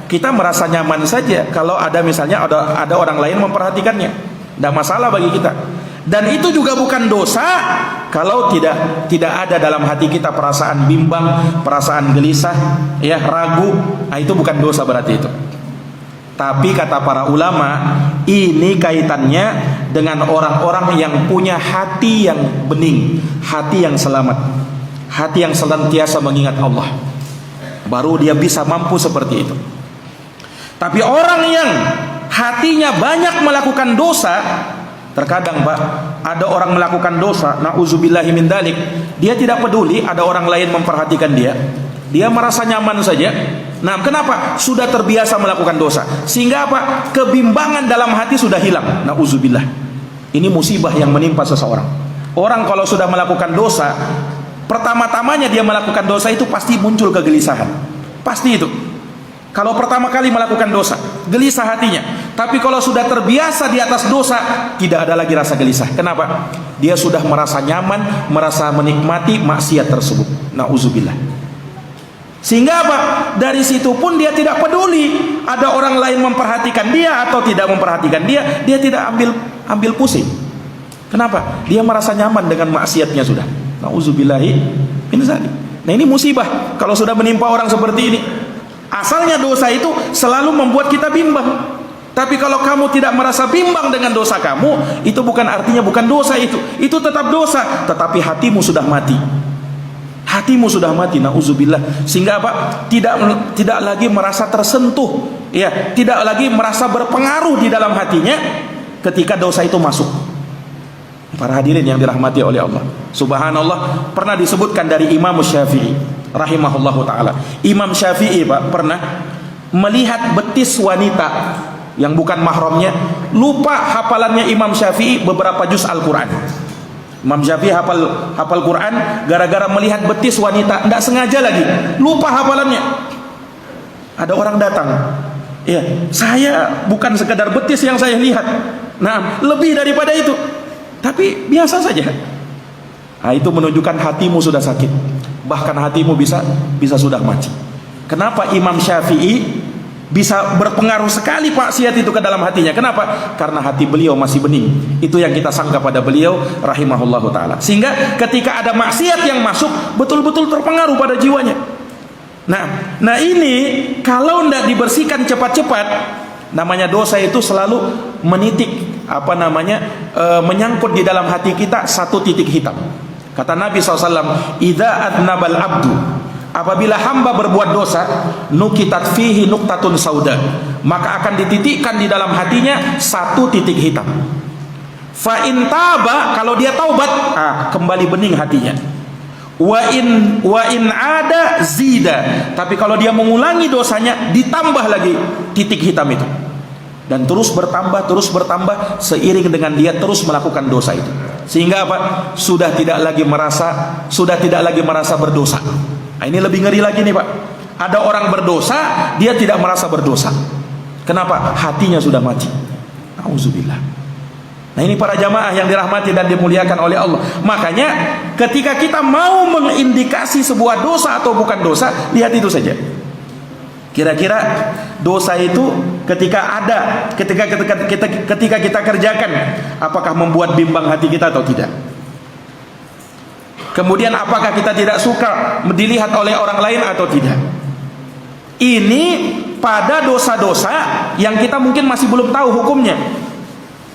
Speaker 2: kita merasa nyaman saja kalau ada misalnya ada orang lain memperhatikannya. Tidak masalah bagi kita. Dan itu juga bukan dosa kalau tidak ada dalam hati kita perasaan bimbang, perasaan gelisah, ya, ragu. Nah, itu bukan dosa berarti itu. Tapi kata para ulama, ini kaitannya dengan orang-orang yang punya hati yang bening, hati yang selamat, hati yang senantiasa mengingat Allah. baru dia bisa mampu seperti itu. Tapi orang yang hatinya banyak melakukan dosa, terkadang Pak, ada orang melakukan dosa, na'udzubillahi min dzalik, dia tidak peduli ada orang lain memperhatikan dia. Dia merasa nyaman saja. Nah, kenapa? Sudah terbiasa melakukan dosa. Sehingga apa? Kebimbangan dalam hati sudah hilang. Na'udzubillah. Ini musibah yang menimpa seseorang. Orang kalau sudah melakukan dosa, pertama-tamanya dia melakukan dosa itu pasti muncul kegelisahan. Pasti itu. Kalau pertama kali melakukan dosa, gelisah hatinya. Tapi kalau sudah terbiasa di atas dosa, tidak ada lagi rasa gelisah. Kenapa? Dia sudah merasa nyaman, merasa menikmati maksiat tersebut. Na'udzubillah. Sehingga apa? Dari situ pun dia tidak peduli ada orang lain memperhatikan dia atau tidak memperhatikan dia, dia tidak ambil pusing. Kenapa? Dia merasa nyaman dengan maksiatnya sudah. Nauzubillahi min dzalik. Nah, ini musibah kalau sudah menimpa orang seperti ini. Asalnya dosa itu selalu membuat kita bimbang. Tapi kalau kamu tidak merasa bimbang dengan dosa kamu, itu bukan artinya bukan dosa itu. Itu tetap dosa, tetapi hatimu sudah mati. Hatimu sudah mati, na'udzubillah. Sehingga apa? Tidak lagi merasa tersentuh, ya, tidak lagi merasa berpengaruh di dalam hatinya ketika dosa itu masuk. Para hadirin yang dirahmati oleh Allah, subhanallah, pernah disebutkan dari Imam Syafi'i rahimahullahu taala. Imam Syafi'i, Pak, pernah melihat betis wanita yang bukan mahramnya. Lupa hafalannya Imam Syafi'i beberapa juz Al-Qur'an. Imam Syafi'i hafal Quran gara-gara melihat betis wanita, tidak sengaja lagi, lupa hafalannya. Ada orang datang, ya, saya bukan sekedar betis yang saya lihat, nah, lebih daripada itu, tapi biasa saja. Nah, itu menunjukkan hatimu sudah sakit, bahkan hatimu bisa sudah mati. Kenapa Imam Syafi'i bisa berpengaruh sekali maksiat itu ke dalam hatinya? Kenapa? Karena hati beliau masih bening. Itu yang kita sangka pada beliau rahimahullahu taala. Sehingga ketika ada maksiat yang masuk, betul-betul terpengaruh pada jiwanya. Nah ini kalau tidak dibersihkan cepat-cepat, namanya dosa itu selalu menitik menyangkut di dalam hati kita satu titik hitam. Kata Nabi SAW, idza adnabal abdu, apabila hamba berbuat dosa, nukitat fihi nuktatun sauda, maka akan dititikkan di dalam hatinya satu titik hitam. Fa in taba, kalau dia taubat, kembali bening hatinya. Wa in ada zida, tapi kalau dia mengulangi dosanya, ditambah lagi titik hitam itu. Dan terus bertambah seiring dengan dia terus melakukan dosa itu. Sehingga apa? Sudah tidak lagi merasa berdosa. Nah, ini lebih ngeri lagi nih, Pak. Ada orang berdosa, dia tidak merasa berdosa. Kenapa? Hatinya sudah mati. Auzubillah. Nah, ini para jamaah yang dirahmati dan dimuliakan oleh Allah. Makanya ketika kita mau mengindikasi sebuah dosa atau bukan dosa, lihat itu saja. Kira-kira dosa itu ketika kita kerjakan, apakah membuat bimbang hati kita atau tidak? Kemudian apakah kita tidak suka dilihat oleh orang lain atau tidak? Ini pada dosa-dosa yang kita mungkin masih belum tahu hukumnya,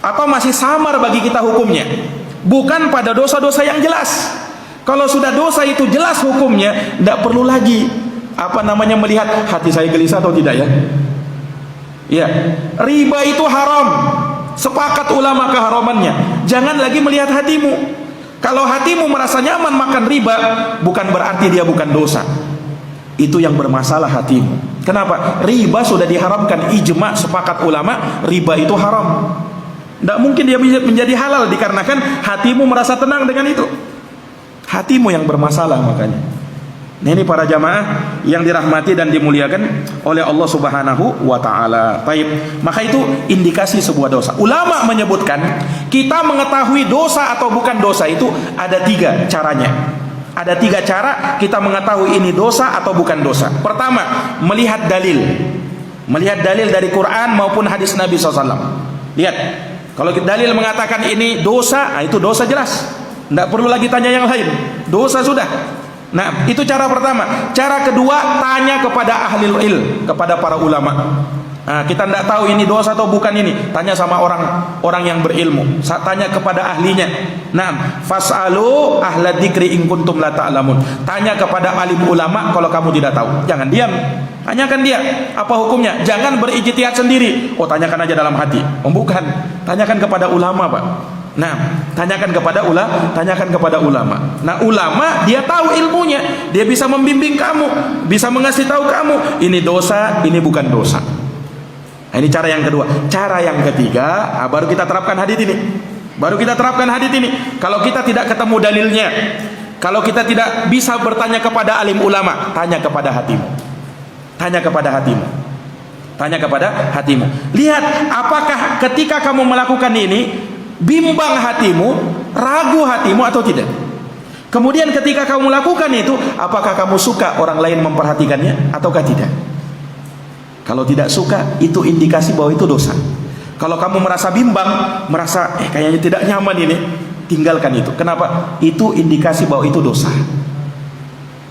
Speaker 2: atau masih samar bagi kita hukumnya. Bukan pada dosa-dosa yang jelas. Kalau sudah dosa itu jelas hukumnya, tidak perlu lagi melihat hati saya gelisah atau tidak, ya. Ya, riba itu haram. Sepakat ulama keharamannya. Jangan lagi melihat hatimu. Kalau hatimu merasa nyaman makan riba, bukan berarti dia bukan dosa. Itu yang bermasalah hatimu. Kenapa? Riba sudah diharamkan, ijma, sepakat ulama, riba itu haram. Tidak mungkin dia menjadi halal dikarenakan hatimu merasa tenang dengan itu. Hatimu yang bermasalah makanya. Nah, ini para jamaah yang dirahmati dan dimuliakan oleh Allah Subhanahu wa taala. Baik, maka itu indikasi sebuah dosa. Ulama menyebutkan, kita mengetahui dosa atau bukan dosa itu ada 3 caranya. Ada 3 cara kita mengetahui ini dosa atau bukan dosa. Pertama, melihat dalil. Melihat dalil dari Quran maupun hadis Nabi SAW. Lihat, kalau dalil mengatakan ini dosa, itu dosa jelas. Tidak perlu lagi tanya yang lain. Dosa sudah. Nah, itu cara pertama. Cara kedua, tanya kepada ahli ilmu, kepada para ulama. Kita tidak tahu ini dosa atau bukan ini, tanya sama orang yang berilmu, tanya kepada ahlinya. Nah, fas'alu ahla dzikri in kuntum la ta'lamun. Tanya kepada alim ulama kalau kamu tidak tahu. Jangan diam. Tanyakan dia, apa hukumnya? Jangan berijtihad sendiri. Oh, tanyakan aja dalam hati. Oh, bukan. Tanyakan kepada ulama, Pak. Nah, tanyakan kepada ulama. Nah, ulama dia tahu ilmunya, dia bisa membimbing kamu, bisa mengasih tahu kamu ini dosa, ini bukan dosa. Nah, ini cara yang kedua. Cara yang ketiga, baru kita terapkan hadis ini. Kalau kita tidak ketemu dalilnya, kalau kita tidak bisa bertanya kepada alim ulama, tanya kepada hatimu. Lihat apakah ketika kamu melakukan ini bimbang hatimu, ragu hatimu atau tidak. Kemudian ketika kamu melakukan itu, apakah kamu suka orang lain memperhatikannya ataukah tidak? Kalau tidak suka, itu indikasi bahwa itu dosa. Kalau kamu merasa bimbang, merasa kayaknya tidak nyaman ini, tinggalkan itu. Kenapa? Itu indikasi bahwa itu dosa.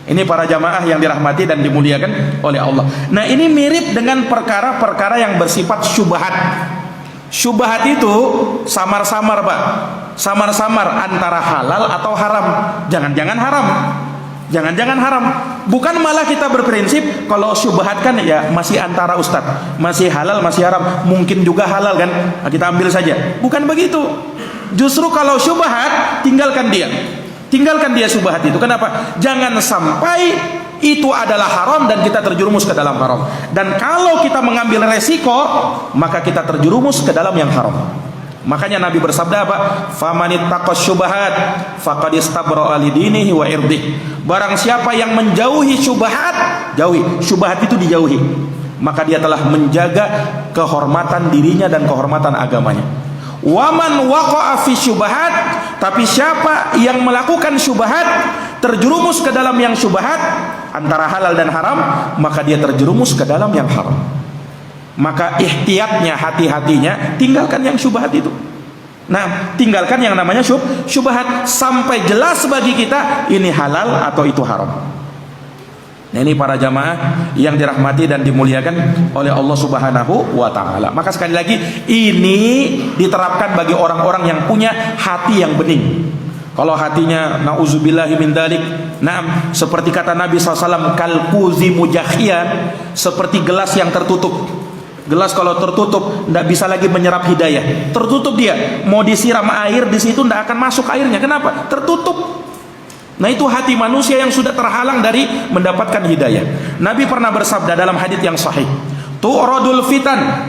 Speaker 2: Ini para jamaah yang dirahmati dan dimuliakan oleh Allah. Nah, ini mirip dengan perkara-perkara yang bersifat syubhat. Syubhat itu samar-samar, Pak. Samar-samar antara halal atau haram. Jangan-jangan haram. Bukan malah kita berprinsip kalau syubhat kan ya masih antara ustaz, masih halal, masih haram, mungkin juga halal kan, kita ambil saja. Bukan begitu. Justru kalau syubhat, tinggalkan dia syubhat itu. Kenapa? Jangan sampai itu adalah haram dan kita terjerumus ke dalam haram. Dan kalau kita mengambil resiko, maka kita terjerumus ke dalam yang haram. Makanya Nabi bersabda apa? Famanittaqas syubhat faqad istabra'a lidinihi wa irdihi. Barang siapa yang menjauhi syubhat, syubhat itu dijauhi, maka dia telah menjaga kehormatan dirinya dan kehormatan agamanya. Waman waqa'a fi syubhat, tapi siapa yang melakukan syubhat, terjerumus ke dalam yang syubhat antara halal dan haram, maka dia terjerumus ke dalam yang haram. Maka ihtiyatnya, hati-hatinya, tinggalkan yang syubhat itu. Nah, tinggalkan yang namanya syubhat sampai jelas bagi kita ini halal atau itu haram. Nah, ini para jamaah yang dirahmati dan dimuliakan oleh Allah Subhanahu wa taala. Maka sekali lagi ini diterapkan bagi orang-orang yang punya hati yang bening. Kalau hatinya nauzubillahi min dzalik, seperti kata Nabi SAW, kalkuzi mujakhian, seperti gelas yang tertutup. Gelas kalau tertutup tidak bisa lagi menyerap hidayah. Tertutup dia, mau disiram air di situ tidak akan masuk airnya. Kenapa? Tertutup. Nah, itu hati manusia yang sudah terhalang dari mendapatkan hidayah. Nabi pernah bersabda dalam hadits yang sahih, tu'radul fitan,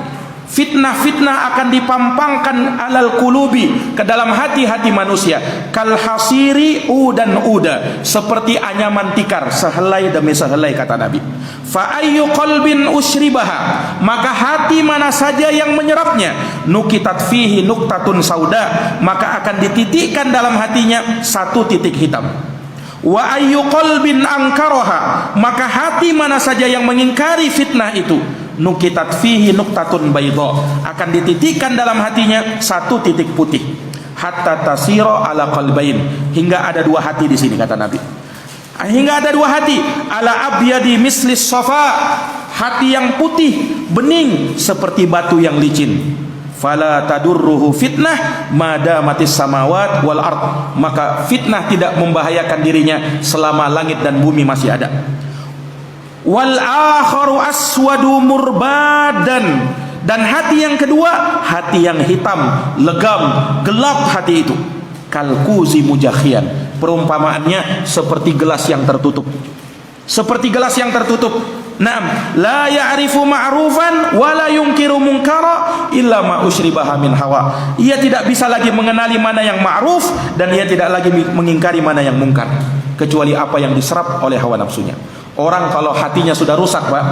Speaker 2: fitnah-fitnah akan dipampangkan alal qulubi, ke dalam hati-hati manusia, kal hasiri udan uda, seperti anyaman tikar, sehelai demi sehelai, kata Nabi. Fa ayyu qalbin usribaha, maka hati mana saja yang menyerapnya, nukitat fihi nuktatun sauda, maka akan dititikkan dalam hatinya satu titik hitam. Wa ayyu qalbin angkaraha, maka hati mana saja yang mengingkari fitnah itu, nukitat fihi nuktatun bayda, akan dititikkan dalam hatinya satu titik putih. Hatta tasira ala qalbain, hingga ada dua hati di sini, kata Nabi. Hingga ada dua hati, ala abyadi mislis safa, hati yang putih bening seperti batu yang licin. Fala tadurruhu fitnah madamatis samawat wal ard, maka fitnah tidak membahayakan dirinya selama langit dan bumi masih ada. Wal akharu aswadu murbadan, dan hati yang kedua hati yang hitam, legam, gelap hati itu. Kalkuzi mujakhian, perumpamaannya seperti gelas yang tertutup. Naam, la ya'rifu ma'rufan wa la yunkiru munkara illa ma usyribaha min hawa. Ia tidak bisa lagi mengenali mana yang ma'ruf dan ia tidak lagi mengingkari mana yang mungkar, kecuali apa yang diserap oleh hawa nafsunya. Orang kalau hatinya sudah rusak, Pak.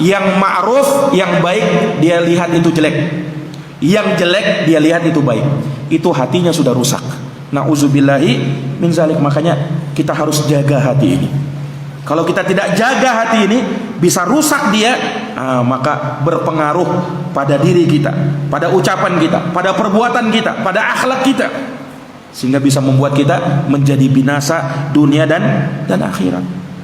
Speaker 2: Yang ma'ruf, yang baik dia lihat itu jelek. Yang jelek dia lihat itu baik. Itu hatinya sudah rusak. Nauzubillahi min zalik. Makanya kita harus jaga hati ini. Kalau kita tidak jaga hati ini, bisa rusak dia, maka berpengaruh pada diri kita, pada ucapan kita, pada perbuatan kita, pada akhlak kita, sehingga bisa membuat kita menjadi binasa dunia dan akhirat.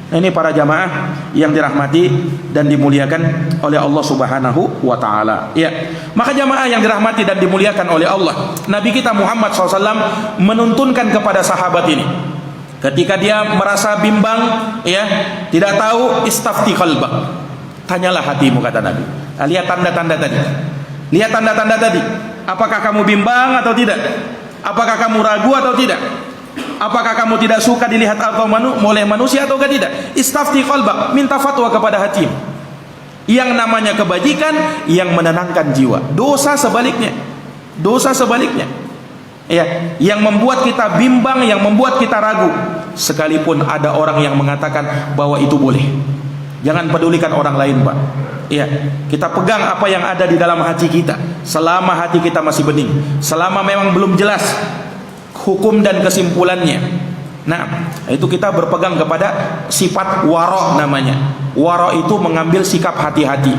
Speaker 2: Ini para jamaah yang dirahmati dan dimuliakan oleh Allah Subhanahu wa taala. Ya. Maka jamaah yang dirahmati dan dimuliakan oleh Allah, Nabi kita Muhammad SAW menuntunkan kepada sahabat ini. Ketika dia merasa bimbang, ya, tidak tahu, istafti qalbak. Tanyalah hatimu, kata Nabi. Lihat tanda-tanda tadi. Lihat tanda-tanda tadi. Apakah kamu bimbang atau tidak? Apakah kamu ragu atau tidak? Apakah kamu tidak suka dilihat atau oleh manusia atau tidak? Istafti qalbak, minta fatwa kepada hatimu. Yang namanya kebajikan yang menenangkan jiwa. Dosa sebaliknya. Dosa sebaliknya. Ya, yang membuat kita bimbang, yang membuat kita ragu. Sekalipun ada orang yang mengatakan bahwa itu boleh. Jangan pedulikan orang lain, Pak. Ya, kita pegang apa yang ada di dalam hati kita. Selama hati kita masih bening, selama memang belum jelas hukum dan kesimpulannya. Nah, itu kita berpegang kepada sifat wara namanya. Wara itu mengambil sikap hati-hati.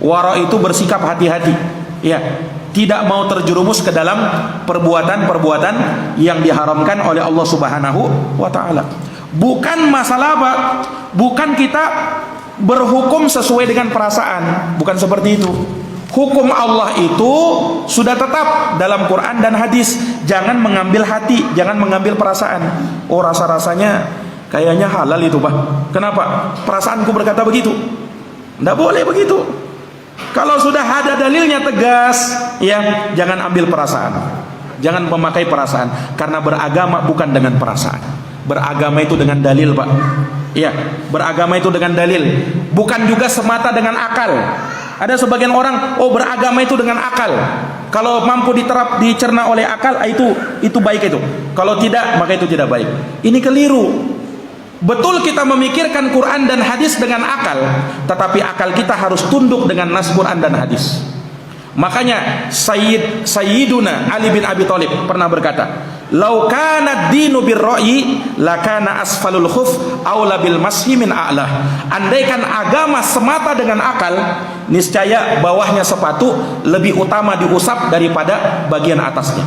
Speaker 2: Wara itu bersikap hati-hati. Ya, tidak mau terjerumus ke dalam perbuatan-perbuatan yang diharamkan oleh Allah Subhanahu wa taala. Bukan masalah apa? Bukan kita berhukum sesuai dengan perasaan, bukan seperti itu. Hukum Allah itu sudah tetap dalam Quran dan hadis. Jangan mengambil hati, jangan mengambil perasaan. Oh, rasa-rasanya kayaknya halal itu, Pak. Kenapa? Perasaanku berkata begitu. Tidak boleh begitu. Kalau sudah ada dalilnya tegas, ya, jangan ambil perasaan. Jangan memakai perasaan, karena beragama bukan dengan perasaan. Beragama itu dengan dalil, Pak. Ya, beragama itu dengan dalil, bukan juga semata dengan akal. Ada sebagian orang, oh, beragama itu dengan akal. Kalau mampu dicerna oleh akal, itu baik itu. Kalau tidak, maka itu tidak baik. Ini keliru. Betul kita memikirkan Quran dan hadis dengan akal, tetapi akal kita harus tunduk dengan nas Quran dan hadis. Makanya Sayyiduna Ali bin Abi Thalib pernah berkata, "Lau kana ad-dinu bir-ra'yi, lakana asfalul khuf aula bil mashi min a'lah." Andaikan agama semata dengan akal, niscaya bawahnya sepatu lebih utama diusap daripada bagian atasnya.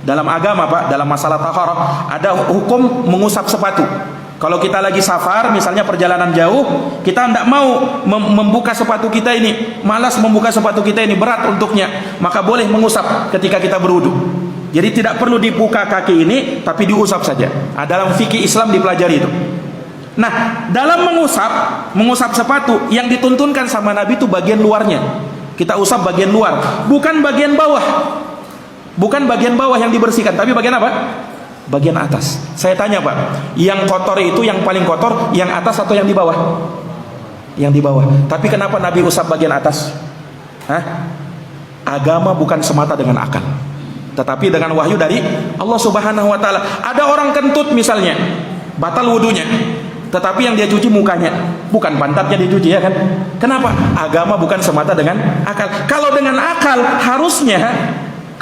Speaker 2: Dalam agama, Pak, dalam masalah taharah ada hukum mengusap sepatu. Kalau kita lagi safar, misalnya perjalanan jauh, kita tidak mau membuka sepatu kita ini, malas membuka sepatu kita ini, berat untuknya, maka boleh mengusap ketika kita berwudu. Jadi tidak perlu dibuka kaki ini, tapi diusap saja. Dalam fikih Islam dipelajari itu. Nah, dalam mengusap sepatu, yang dituntunkan sama Nabi itu bagian luarnya. Kita usap bagian luar, bukan bagian bawah. Bukan bagian bawah yang dibersihkan, tapi bagian apa? Bagian atas. Saya tanya, Pak, yang kotor itu, yang paling kotor yang atas atau yang di bawah? Yang di bawah. Tapi kenapa Nabi usap bagian atas? Agama bukan semata dengan akal, tetapi dengan wahyu dari Allah Subhanahu wa taala. Ada orang kentut misalnya, batal wudunya, tetapi yang dia cuci mukanya, bukan pantatnya dicuci, ya kan? Kenapa? Agama bukan semata dengan akal. Kalau dengan akal, harusnya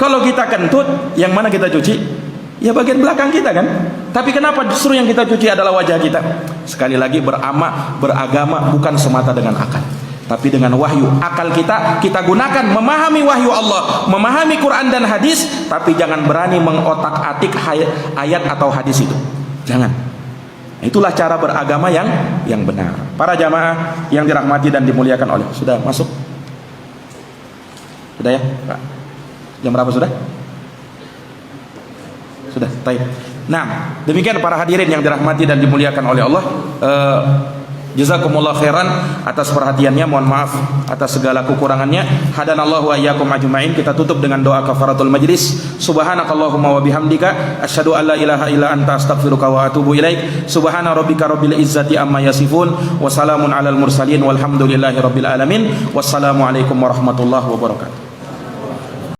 Speaker 2: kalau kita kentut, yang mana kita cuci? Ya bagian belakang kita, kan? Tapi kenapa justru yang kita cuci adalah wajah kita? Sekali lagi, beragama bukan semata dengan akal, tapi dengan wahyu. Akal kita gunakan memahami wahyu Allah, memahami Quran dan hadis, tapi jangan berani mengotak-atik ayat atau hadis itu. Jangan. Itulah cara beragama yang benar. Para jamaah yang dirahmati dan dimuliakan oleh. Sudah masuk? Sudah ya, Pak? Jam berapa sudah? Sudah, baik. Nah, demikian para hadirin yang dirahmati dan dimuliakan oleh Allah. Jazakumullah khairan atas perhatiannya. Mohon maaf atas segala kekurangannya. Hadanallahu wa iyyakum ajmain. Kita tutup dengan doa kafaratul majlis. Subhanakallahumma wa bihamdika asyhadu an la ilaha illa anta astaghfiruka wa atubu ilaik. Subhana rabbika rabbil izzati amma yasifun wa salamun alal mursalin walhamdulillahi rabbil alamin. Wassalamu alaikum warahmatullahi wabarakatuh.